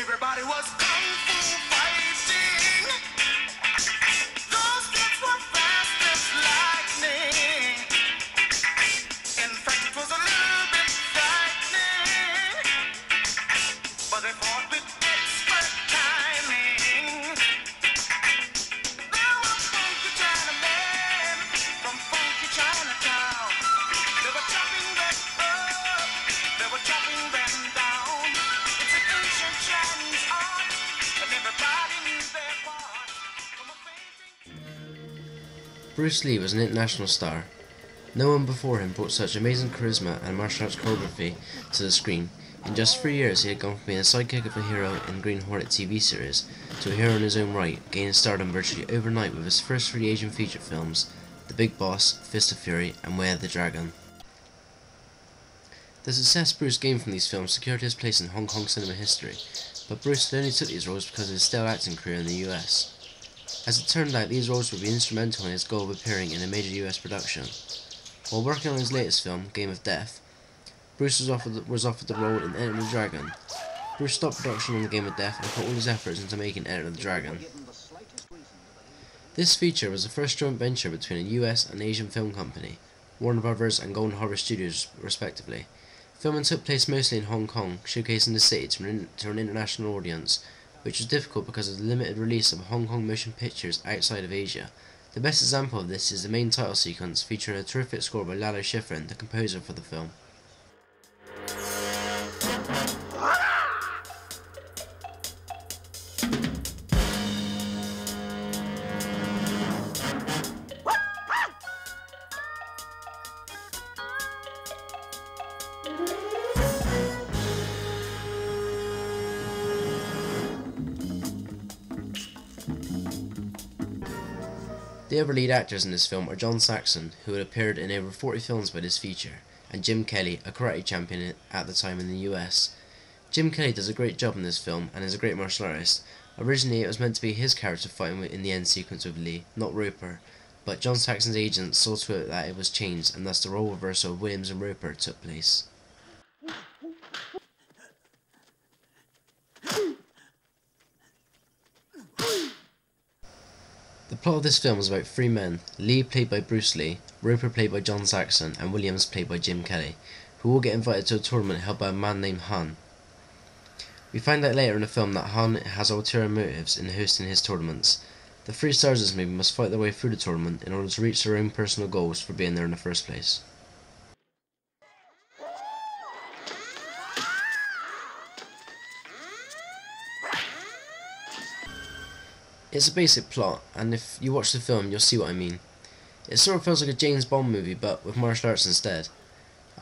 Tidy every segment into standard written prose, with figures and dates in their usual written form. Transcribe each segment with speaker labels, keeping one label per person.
Speaker 1: Everybody was kung fu fighting. Those kids were fast as lightning. In fact, it was a little bit frightening, but they fought with expert timing. There were funky Chinamen from funky Chinatown. They were chopping them up, they were chopping them down. It's an ancient Chinese art, and everybody knew their part. From a fainting.
Speaker 2: Bruce Lee was an international star. No one before him brought such amazing charisma and martial arts choreography to the screen. In just 3 years, he had gone from being a sidekick of a hero in Green Hornet TV series to a hero in his own right, gaining stardom virtually overnight with his first 3 Asian feature films, The Big Boss, Fist of Fury, and Way of the Dragon. The success Bruce gained from these films secured his place in Hong Kong cinema history, but Bruce only took these roles because of his stellar acting career in the US. As it turned out, these roles would be instrumental in his goal of appearing in a major US production. While working on his latest film, Game of Death, Bruce was offered the role in Enter the Dragon. Bruce stopped production on the Game of Death and put all his efforts into making Enter the Dragon. This feature was the first joint venture between a US and Asian film company, Warner Brothers and Golden Harvest Studios respectively. Filming took place mostly in Hong Kong, showcasing the city to an international audience, which was difficult because of the limited release of Hong Kong motion pictures outside of Asia. The best example of this is the main title sequence, featuring a terrific score by Lalo Schifrin, the composer for the film. The other lead actors in this film are John Saxon, who had appeared in over 40 films by this feature, and Jim Kelly, a karate champion at the time in the US. Jim Kelly does a great job in this film and is a great martial artist. Originally it was meant to be his character fighting in the end sequence with Lee, not Roper, but John Saxon's agent saw to it that it was changed, and thus the role reversal of Williams and Roper took place. The plot of this film is about 3 men, Lee played by Bruce Lee, Roper played by John Saxon, and Williams played by Jim Kelly, who all get invited to a tournament held by a man named Han. We find out later in the film that Han has ulterior motives in hosting his tournaments. The 3 stars of this movie must fight their way through the tournament in order to reach their own personal goals for being there in the first place. It's a basic plot, and if you watch the film you'll see what I mean. It sort of feels like a James Bond movie but with martial arts instead.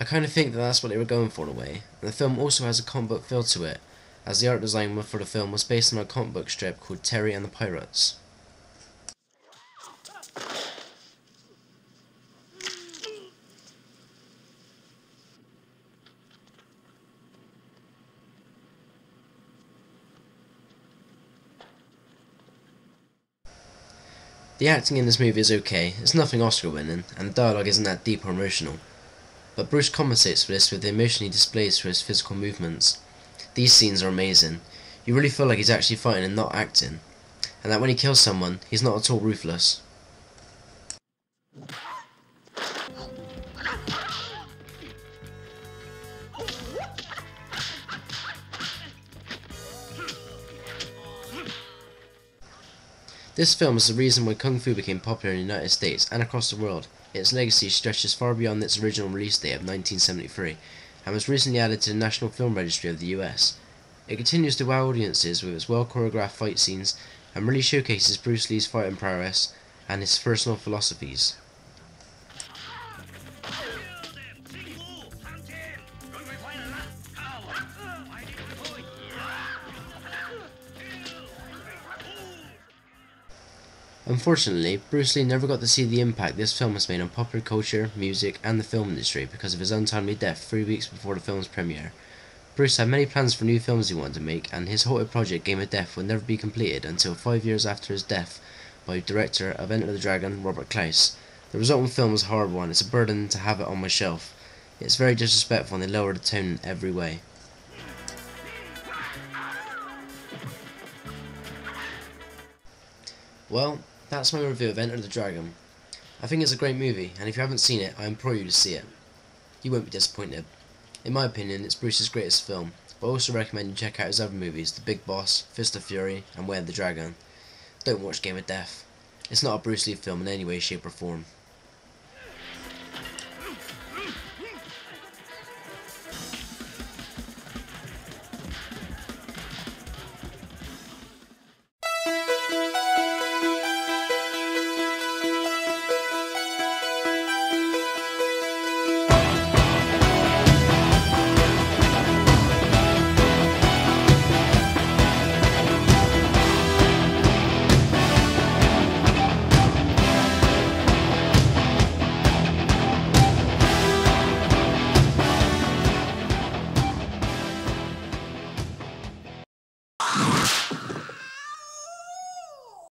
Speaker 2: I kind of think that that's what they were going for in a way, and the film also has a comic book feel to it, as the art design for the film was based on a comic book strip called Terry and the Pirates. The acting in this movie is okay, it's nothing Oscar winning, and the dialogue isn't that deep or emotional. But Bruce compensates for this with the emotion he displays through his physical movements. These scenes are amazing. You really feel like he's actually fighting and not acting, and that when he kills someone, he's not at all ruthless. This film is the reason why Kung Fu became popular in the United States and across the world. Its legacy stretches far beyond its original release date of 1973, and was recently added to the National Film Registry of the US. It continues to wow audiences with its well-choreographed fight scenes, and really showcases Bruce Lee's fighting prowess and his personal philosophies. Unfortunately, Bruce Lee never got to see the impact this film has made on popular culture, music, and the film industry because of his untimely death 3 weeks before the film's premiere. Bruce had many plans for new films he wanted to make, and his halted project Game of Death would never be completed until 5 years after his death by director of Enter the Dragon, Robert Klaus. The resulting film was horrible, and it's a burden to have it on my shelf. It's very disrespectful and they lower the tone in every way. Well, that's my review of Enter the Dragon. I think it's a great movie, and if you haven't seen it, I implore you to see it. You won't be disappointed. In my opinion, it's Bruce's greatest film, but I also recommend you check out his other movies, The Big Boss, Fist of Fury, and Way of the Dragon. Don't watch Game of Death. It's not a Bruce Lee film in any way, shape or form.